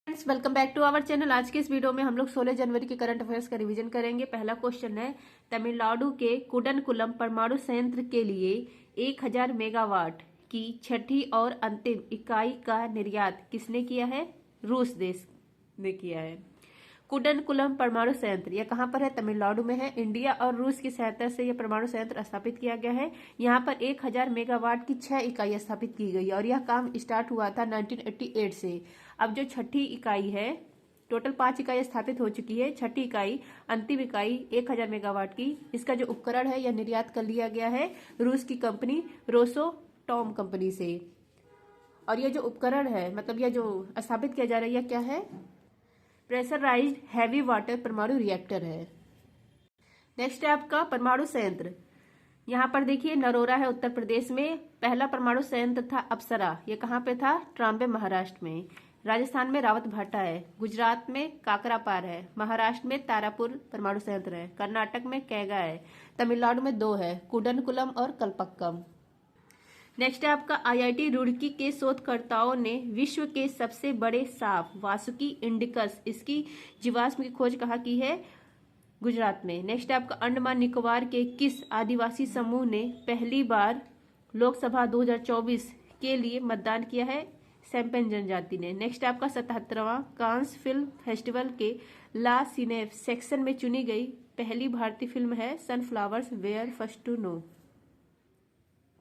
Friends, welcome back to our channel. आज के इस वीडियो में हम लोग 16 जनवरी के करंट अफेयर्स का रिवीजन करेंगे। पहला क्वेश्चन है, तमिलनाडु के कुडनकुलम परमाणु संयंत्र के लिए 1000 मेगावाट की छठी और अंतिम इकाई का निर्यात किसने किया है? रूस देश ने किया है। कुडनकुलम परमाणु संयंत्र यह कहाँ पर है? तमिलनाडु में है। इंडिया और रूस की सहायता से यह परमाणु संयंत्र स्थापित किया गया है। यहाँ पर 1000 मेगावाट की 6 इकाई स्थापित की गई और यह काम स्टार्ट हुआ था 1988 से। अब जो छठी इकाई है, टोटल 5 इकाई स्थापित हो चुकी है। छठी इकाई, अंतिम इकाई 1000 मेगावाट की, इसका जो उपकरण है यह निर्यात कर लिया गया है रूस की कंपनी रोसोटॉम कंपनी से। और यह जो उपकरण है, मतलब यह जो स्थापित किया जा रहा है, यह क्या है? प्रेशराइज्ड हैवी वाटर परमाणु रिएक्टर है। नेक्स्ट है आपका परमाणु संयंत्र। यहाँ पर देखिए, नरोरा है उत्तर प्रदेश में। पहला परमाणु संयंत्र था अप्सरा, ये कहाँ पे था? ट्राम्बे महाराष्ट्र में। राजस्थान में रावत भाटा है। गुजरात में काकरापार है। महाराष्ट्र में तारापुर परमाणु संयंत्र है। कर्नाटक में कैगा है। तमिलनाडु में 2 है, कुडनकुलम और कल्पक्कम। नेक्स्ट है आपका, आईआईटी रुड़की के शोधकर्ताओं ने विश्व के सबसे बड़े सांप वासुकी इंडिकस, इसकी जीवाश्म की खोज कहाँ की है? गुजरात में। नेक्स्ट है आपका, अंडमान निकोबार के किस आदिवासी समूह ने पहली बार लोकसभा 2024 के लिए मतदान किया है? सैम्पन जनजाति ने। नेक्स्ट है आपका, 77वां कांस फिल्म फेस्टिवल के ला सिनेफ सेक्शन में चुनी गई पहली भारतीय फिल्म है sunflowers were first to know.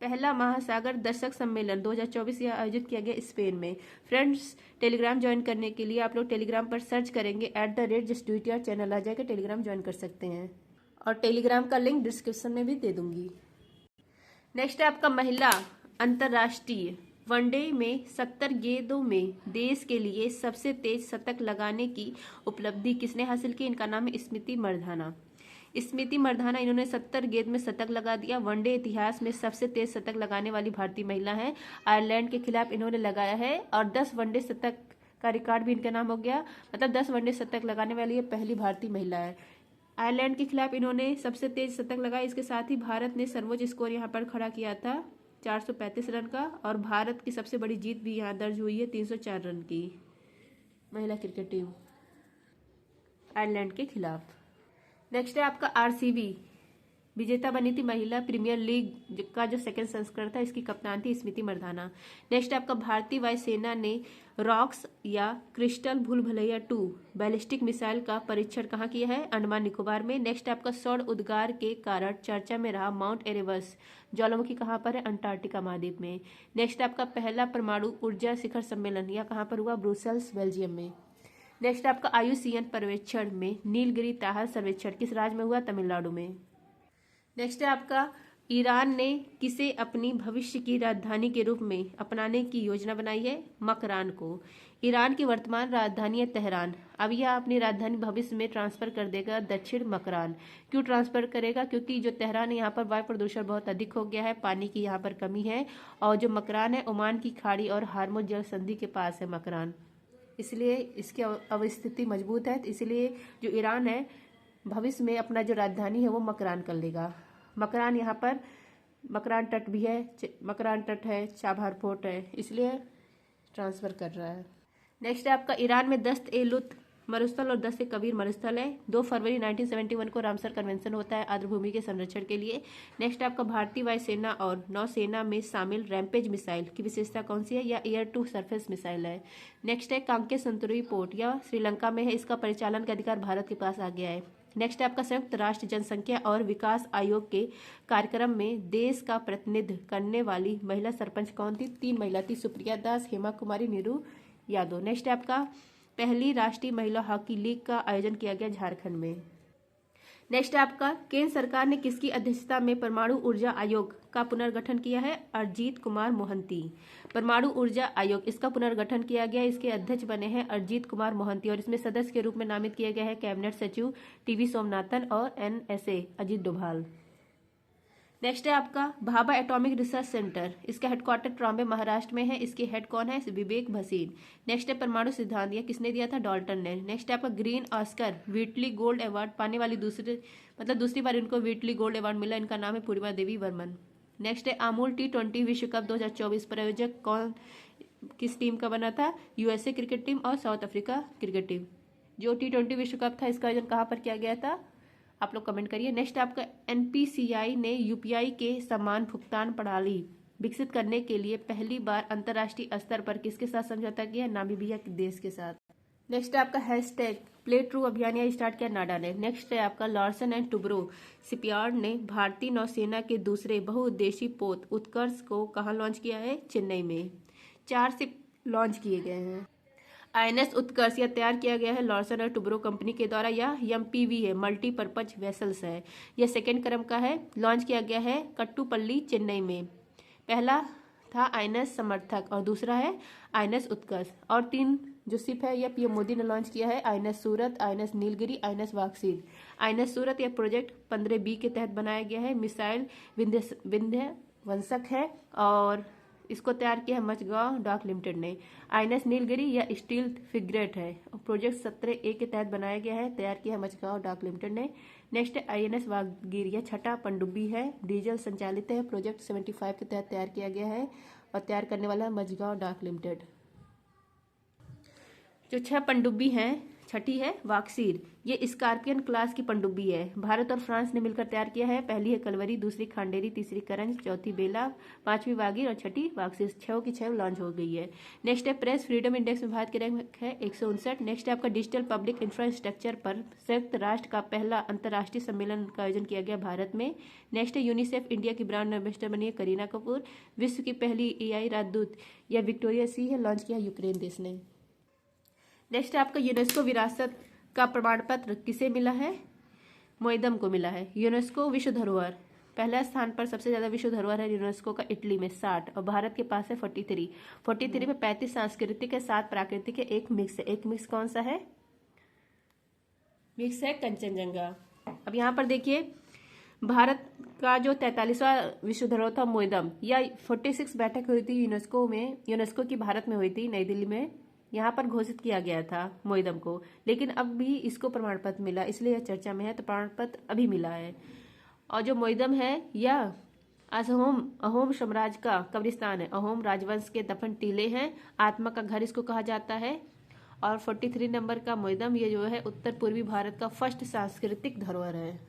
पहला महासागर दर्शक सम्मेलन 2024 यह आयोजित किया गया स्पेन में। फ्रेंड्स, टेलीग्राम ज्वाइन करने के लिए आप लोग टेलीग्राम पर सर्च करेंगे @justdoityour चैनल आ जाएगा, टेलीग्राम ज्वाइन कर सकते हैं और टेलीग्राम का लिंक डिस्क्रिप्शन में भी दे दूंगी। नेक्स्ट है आपका, महिला अंतर्राष्ट्रीय वनडे में 70 गेंदों में देश के लिए सबसे तेज शतक लगाने की उपलब्धि किसने हासिल की? इनका नाम है स्मृति मर्दाना। स्मृति मर्दाना, इन्होंने 70 गेंद में शतक लगा दिया। वनडे इतिहास में सबसे तेज शतक लगाने वाली भारतीय महिला है। आयरलैंड के खिलाफ इन्होंने लगाया है और 10 वनडे शतक का रिकॉर्ड भी इनका नाम हो गया। मतलब 10 वनडे शतक लगाने वाली ये पहली भारतीय महिला है। आयरलैंड के खिलाफ इन्होंने सबसे तेज शतक लगाया। इसके साथ ही भारत ने सर्वोच्च स्कोर यहाँ पर खड़ा किया था 435 रन का, और भारत की सबसे बड़ी जीत भी यहाँ दर्ज हुई है 304 रन की महिला क्रिकेट टीम आयरलैंड के खिलाफ। नेक्स्ट है आपका, आरसीबी विजेता बनी थी महिला प्रीमियर लीग का जो सेकंड संस्करण था, इसकी कप्तान थी स्मृति मर्दाना। नेक्स्ट आपका, भारतीय वायुसेना ने रॉक्स या क्रिस्टल भूल भुलैया 2 बैलिस्टिक मिसाइल का परीक्षण कहाँ किया है? अंडमान निकोबार में। नेक्स्ट आपका, सौर उद्गार के कारण चर्चा में रहा माउंट एरेबस ज्वालामुखी कहाँ पर है? अंटार्कटिका महाद्वीप में। नेक्स्ट आपका, पहला परमाणु ऊर्जा शिखर सम्मेलन यह कहाँ पर हुआ? ब्रुसेल्स बेल्जियम में। नेक्स्ट आपका, आयुसीएन पर्यवेक्षण में नीलगिरी ताहर सर्वेक्षण किस राज्य में हुआ? तमिलनाडु में। नेक्स्ट है आपका, ईरान ने किसे अपनी भविष्य की राजधानी के रूप में अपनाने की योजना बनाई है? मकरान को। ईरान की वर्तमान राजधानी है तेहरान। अब यह अपनी राजधानी भविष्य में ट्रांसफर कर देगा दक्षिण मकरान। क्यों ट्रांसफर करेगा? क्योंकि जो तेहरान है, यहाँ पर वायु प्रदूषण बहुत अधिक हो गया है, पानी की यहाँ पर कमी है, और जो मकरान है ओमान की खाड़ी और हार्मुज जल संधि के पास है मकरान, इसलिए इसकी अवस्थिति मजबूत है। इसलिए जो ईरान है भविष्य में अपना जो राजधानी है वो मकरान कर लेगा। मकरान, यहाँ पर मकरान तट भी है, मकरान तट है, चाबहार फोर्ट है, इसलिए ट्रांसफर कर रहा है। नेक्स्ट है आपका, ईरान में दस्त ए लुत्फ मरुस्थल और दस्त ए कबीर मरुस्थल है। 2 फरवरी 1971 को रामसर कन्वेंशन होता है आर्द्रभूमि के संरक्षण के लिए। नेक्स्ट आपका, भारतीय वायुसेना और नौसेना में शामिल रैम्पेज मिसाइल की विशेषता कौन सी है? या एयर टू सरफेस मिसाइल है। नेक्स्ट है, कांके संतुरी पोर्ट यह श्रीलंका में है, इसका परिचालन का अधिकार भारत के पास आ गया है। नेक्स्ट है आपका, संयुक्त राष्ट्र जनसंख्या और विकास आयोग के कार्यक्रम में देश का प्रतिनिधित्व करने वाली महिला सरपंच कौन थी? 3 महिला थी, सुप्रिया दास, हेमा कुमारी, नीरू यादव। नेक्स्ट है आपका, पहली राष्ट्रीय महिला हॉकी लीग का आयोजन किया गया झारखंड में। नेक्स्ट है आपका, केंद्र सरकार ने किसकी अध्यक्षता में परमाणु ऊर्जा आयोग का पुनर्गठन किया है? अरजीत कुमार मोहंती। परमाणु ऊर्जा आयोग, इसका पुनर्गठन किया गया। इसके अध्यक्ष बने हैं अरजीत कुमार मोहंती और इसमें सदस्य के रूप में नामित किए गए हैं कैबिनेट सचिव टीवी सोमनाथन और एनएसए अजीत डोभाल। नेक्स्ट है आपका, भाभा एटॉमिक रिसर्च सेंटर, इसका हेडक्वार्टर ट्रॉम्बे महाराष्ट्र में है। इसके हेड कौन है? विवेक भसीन। नेक्स्ट है, परमाणु सिद्धांत, यह किसने दिया था? डाल्टन ने। नेक्स्ट है आपका, green Oscar Whitley gold award पाने वाली दूसरी बार इनको व्हिटली गोल्ड अवार्ड मिला। इनका नाम है पूर्णिमा देवी वर्मन। नेक्स्ट है, अमूल T20 विश्व कप 2024 प्रायोजक कौन किस टीम का बना था? यूएसए क्रिकेट टीम और साउथ अफ्रीका क्रिकेट टीम। जो T20 विश्व कप था इसका आयोजन कहाँ पर किया गया था? आप लोग कमेंट करिए। नेक्स्ट आपका NPCI ने यूपीआई के समान भुगतान प्रणाली विकसित करने के लिए पहली बार अंतर्राष्ट्रीय स्तर पर किसके साथ समझौता किया? नामीबिया के देश के साथ। नेक्स्ट है आपका हैशटैग प्ले ट्रू अभियान या स्टार्ट किया नाडा ने। नेक्स्ट है आपका लार्सन एंड टुब्रो शिपयार्ड ने भारतीय नौसेना के दूसरे बहुउद्देशीय पोत उत्कर्ष को कहाँ लॉन्च किया है? चेन्नई में। 4 शिप लॉन्च किए गए हैं। INS उत्कर्ष यह तैयार किया गया है लार्सन और टुब्रो कंपनी के द्वारा। यह MPV है, मल्टीपर्पज वेसल्स है। यह सेकेंड क्रम का है, लॉन्च किया गया है कट्टुपल्ली चेन्नई में। पहला था INS समर्थक और दूसरा है INS उत्कर्ष। और 3 जो शिप है यह PM मोदी ने लॉन्च किया है, INS सूरत, INS Nilgiri, INS Vagsheer. INS सूरत यह प्रोजेक्ट 15B के तहत बनाया गया है, मिसाइल विध्वंसक है और इसको तैयार किया है मझगांव डॉक लिमिटेड ने। INS नीलगिरी यह स्टील फ्रिगेट है, प्रोजेक्ट 17A के तहत बनाया गया है, तैयार किया है मझगांव डॉक लिमिटेड ने। नेक्स्ट है INS वागीर, यह छठा पनडुब्बी है, डीजल संचालित है, प्रोजेक्ट 75 के तहत तैयार किया गया है और तैयार करने वाला है मझगांव डॉक लिमिटेड। जो 6 पनडुब्बी हैं, छठी है वाक्सीर, ये स्कॉर्पियन क्लास की पनडुब्बी है। भारत और फ्रांस ने मिलकर तैयार किया है। पहली है कलवरी, दूसरी खांडेरी, तीसरी करंज, चौथी बेला, 5वीं वागीर और छठी वाक्सीर। 6 की 6 लॉन्च हो गई है। नेक्स्ट है प्रेस फ्रीडम इंडेक्स में भारत की रैंक है 159। नेक्स्ट है आपका डिजिटल पब्लिक इंफ्रास्ट्रक्चर पर संयुक्त राष्ट्र का पहला अंतर्राष्ट्रीय सम्मेलन का आयोजन किया गया भारत में। नेक्स्ट है यूनिसेफ इंडिया की ब्रांड एम्बेसडर बनी है करीना कपूर। विश्व की पहली AI राजदूत या विक्टोरिया सी है, लॉन्च किया यूक्रेन देश ने। नेक्स्ट आपका यूनेस्को विरासत का प्रमाण पत्र किसे मिला है? मोइदम को मिला है। यूनेस्को विश्व धरोहर, पहला स्थान पर सबसे ज्यादा विश्व धरोहर है यूनेस्को का इटली में 60 और भारत के पास है 43 में 35 सांस्कृतिक है, 7 प्राकृतिक है, 1 मिक्स है। 1 मिक्स कौन सा है? मिक्स है कंचनजंगा। अब यहाँ पर देखिए भारत का जो 43वां विश्व धरोहर था मोइदम, या 46 बैठक हुई थी यूनेस्को की भारत में हुई थी नई दिल्ली में। यहाँ पर घोषित किया गया था मोइदम को, लेकिन अब भी इसको प्रमाण पत्र मिला, इसलिए यह चर्चा में है, तो प्रमाण पत्र अभी मिला है। और जो मोइदम है यह अहोम साम्राज्य का कब्रिस्तान है। अहोम राजवंश के दफन टीले हैं, आत्मा का घर इसको कहा जाता है। और 43 नंबर का मोइदम ये जो है उत्तर पूर्वी भारत का फर्स्ट सांस्कृतिक धरोहर है।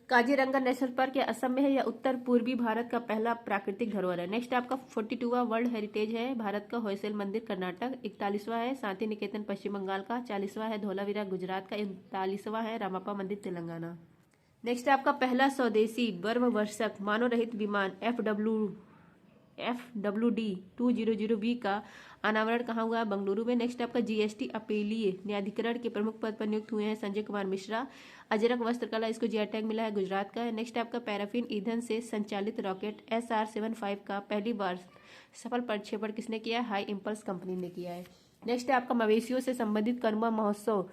काजीरंगा नेशनल पार्क या असम में है, या उत्तर पूर्वी भारत का पहला प्राकृतिक धरोहर है। नेक्स्ट आपका 42वां वर्ल्ड हेरिटेज है भारत का होयसल मंदिर कर्नाटक। 41वां है शांति निकेतन पश्चिम बंगाल का। 40वां है धौलावीरा गुजरात का। 39वां है रामप्पा मंदिर तेलंगाना। नेक्स्ट आपका पहला स्वदेशी बर्मवर्षक मानव रहित विमान FWD 200B का अनावरण कहाँ हुआ है? बंगलुरु में। नेक्स्ट आपका GST अपीलीय न्यायाधिकरण के प्रमुख पद पर नियुक्त हुए हैं संजय कुमार मिश्रा। अजरक वस्त्रकला इसको GI टैग मिला है, गुजरात का है। नेक्स्ट आपका पैराफिन ईंधन से संचालित रॉकेट SR-75 का पहली बार सफल प्रक्षेपण किसने किया है? हाई इम्पल्स कंपनी ने किया है। नेक्स्ट है आपका मवेशियों से संबंधित कनुआ महोत्सव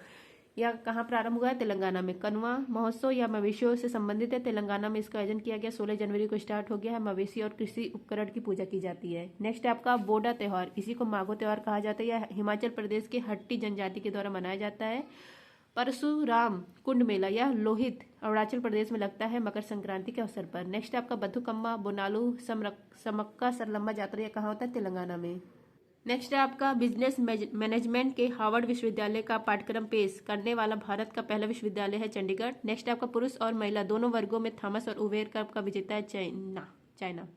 या कहाँ प्रारंभ हुआ है? तेलंगाना में। कनुआ महोत्सव या मवेशियों से संबंधित है, तेलंगाना में इसका आयोजन किया गया। 16 जनवरी को स्टार्ट हो गया है। मवेशी और कृषि उपकरण की पूजा की जाती है। नेक्स्ट आपका बोडा त्यौहार, इसी को माघो त्यौहार कहा जाता है। यह हिमाचल प्रदेश के हट्टी जनजाति के द्वारा मनाया जाता है। परशुराम कुंड मेला यह लोहित अरुणाचल प्रदेश में लगता है मकर संक्रांति के अवसर पर। नेक्स्ट आपका बथुकम्मा बोनालू समक्का सरलम्बा जात्रा कहाँ होता है? तेलंगाना में। नेक्स्ट है आपका बिजनेस मैनेजमेंट के हार्वर्ड विश्वविद्यालय का पाठ्यक्रम पेश करने वाला भारत का पहला विश्वविद्यालय है चंडीगढ़। नेक्स्ट आपका पुरुष और महिला दोनों वर्गों में थॉमस और उवेर कप का विजेता है चाइना।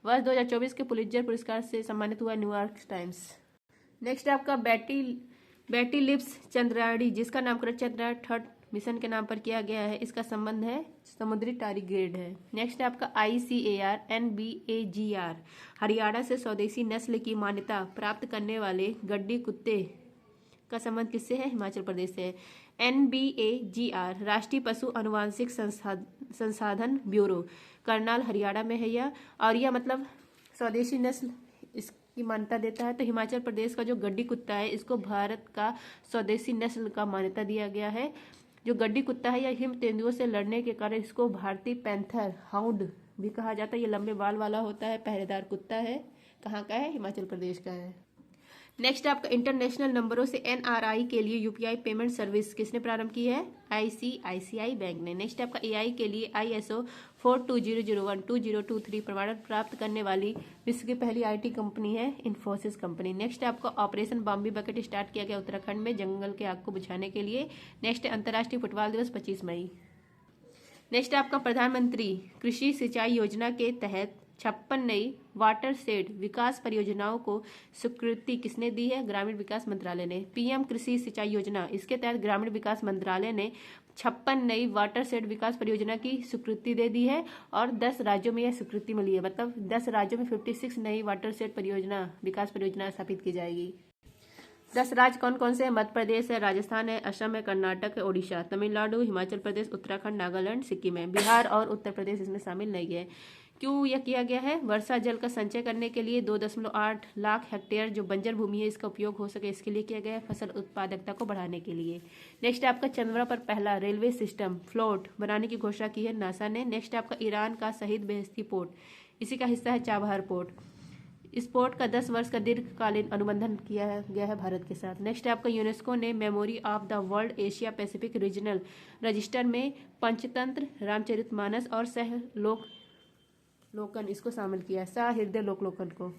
वर्ष 2024 के पुलित्जर पुरस्कार से सम्मानित हुआ न्यूयॉर्क टाइम्स। नेक्स्ट आपका बेटी लिप्स चंद्रायणी, जिसका नामकरण चंद्रयान 3 मिशन के नाम पर किया गया है, इसका संबंध है समुद्री टारगेट है। नेक्स्ट है आपका ICAR NBAGR हरियाणा से स्वदेशी नस्ल की मान्यता प्राप्त करने वाले गड्डी कुत्ते का संबंध किससे है? हिमाचल प्रदेश से। NBAGR राष्ट्रीय पशु अनुवांशिक संसाधन ब्यूरो करनाल हरियाणा में है यह, और यह मतलब स्वदेशी नस्ल इसकी मान्यता देता है। तो हिमाचल प्रदेश का जो गड्डी कुत्ता है इसको भारत का स्वदेशी नस्ल का मान्यता दिया गया है। जो गड्डी कुत्ता है यह हिम तेंदुओं से लड़ने के कारण इसको भारतीय पैंथर हाउंड भी कहा जाता है। ये लंबे बाल वाला होता है, पहरेदार कुत्ता है। कहाँ का है? हिमाचल प्रदेश का है। नेक्स्ट आपका इंटरनेशनल नंबरों से NRI के लिए UPI पेमेंट सर्विस किसने प्रारंभ की है? ICICI बैंक ने। नेक्स्ट आपका AI के लिए ISO 42001203 प्रमाणन प्राप्त करने वाली विश्व की पहली IT कंपनी है इन्फोसिस कंपनी। नेक्स्ट है आपका ऑपरेशन बॉम्बे बकेट स्टार्ट किया गया उत्तराखंड में जंगल के आग को बुझाने के लिए। नेक्स्ट है अंतर्राष्ट्रीय फुटबॉल दिवस 25 मई। नेक्स्ट है आपका प्रधानमंत्री कृषि सिंचाई योजना के तहत 56 नई वाटर शेड विकास परियोजनाओं को स्वीकृति किसने दी है? ग्रामीण विकास मंत्रालय ने। PM कृषि सिंचाई योजना, इसके तहत ग्रामीण विकास मंत्रालय ने 56 नई वाटर शेड विकास परियोजना की स्वीकृति दे दी है और 10 राज्यों में यह स्वीकृति मिली है। मतलब 10 राज्यों में 56 नई वाटर शेड परियोजना विकास परियोजना स्थापित की जाएगी। 10 राज्य कौन कौन से हैं? मध्य प्रदेश है, राजस्थान है, असम है, कर्नाटक है, ओडिशा, तमिलनाडु, हिमाचल प्रदेश, उत्तराखंड, नागालैंड, सिक्किम है। बिहार और उत्तर प्रदेश इसमें शामिल नहीं है। क्यों यह किया गया है? वर्षा जल का संचय करने के लिए 2.8 लाख हेक्टेयर जो बंजर भूमि है इसका उपयोग हो सके इसके लिए किया गया है, फसल उत्पादकता को बढ़ाने के लिए। नेक्स्ट है आपका चंद्रमा पर पहला रेलवे सिस्टम फ्लोट बनाने की घोषणा की है नासा ने। नेक्स्ट है आपका ईरान का शहीद बेहेश्ती पोर्ट, इसी का हिस्सा है चाबहार पोर्ट। इस पोर्ट का 10 वर्ष का दीर्घकालीन अनुबंधन किया गया है भारत के साथ। नेक्स्ट है आपका यूनेस्को ने memory of the world Asia Pacific regional register में पंचतंत्र, रामचरितमानस और लोकन इसको शामिल किया है, सहृदय लोकन को।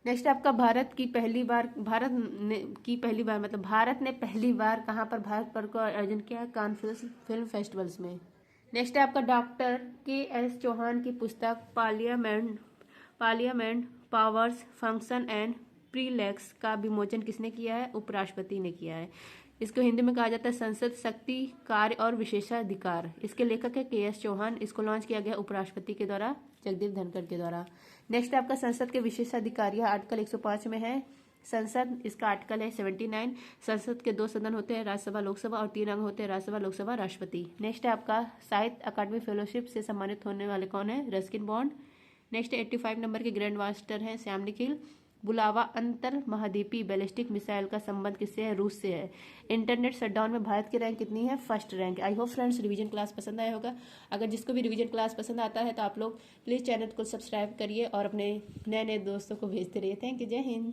नेक्स्ट आपका भारत ने पहली बार कहाँ पर भारत पर्व का आयोजन किया है? कान फिल्म फेस्टिवल्स में। नेक्स्ट है आपका डॉक्टर KS चौहान की पुस्तक पार्लियामेंट पावर्स फंक्शन एंड प्रीलेक्स का विमोचन किसने किया है? उपराष्ट्रपति ने किया है। इसको हिंदी में कहा जाता है संसद शक्ति, कार्य और विशेषाधिकार। इसके लेखक है KS चौहान। इसको लॉन्च किया गया उपराष्ट्रपति के द्वारा, जगदीप धनखड़ के द्वारा। नेक्स्ट आपका संसद के विशेषाधिकार, यह आर्टिकल 105 में है। संसद, इसका आर्टिकल है 79। संसद के 2 सदन होते हैं, राज्यसभा लोकसभा, और 3 अंग होते हैं, राज्यसभा लोकसभा राष्ट्रपति। नेक्स्ट है आपका साहित्य अकादमी फेलोशिप से सम्मानित होने वाले कौन है? Ruskin bond. नेक्स्ट 85 नंबर के ग्रैंड मास्टर हैं श्याम निखिल। बुलावा अंतर महाद्वीपीय बैलिस्टिक मिसाइल का संबंध किससे है? रूस से है। इंटरनेट शटडाउन में भारत की रैंक कितनी है? First rank. I hope friends revision class पसंद आया होगा। अगर जिसको भी रिवीजन क्लास पसंद आता है तो आप लोग प्लीज़ चैनल को सब्सक्राइब करिए और अपने नए नए दोस्तों को भेजते रहिए। Thank you. जय हिंद।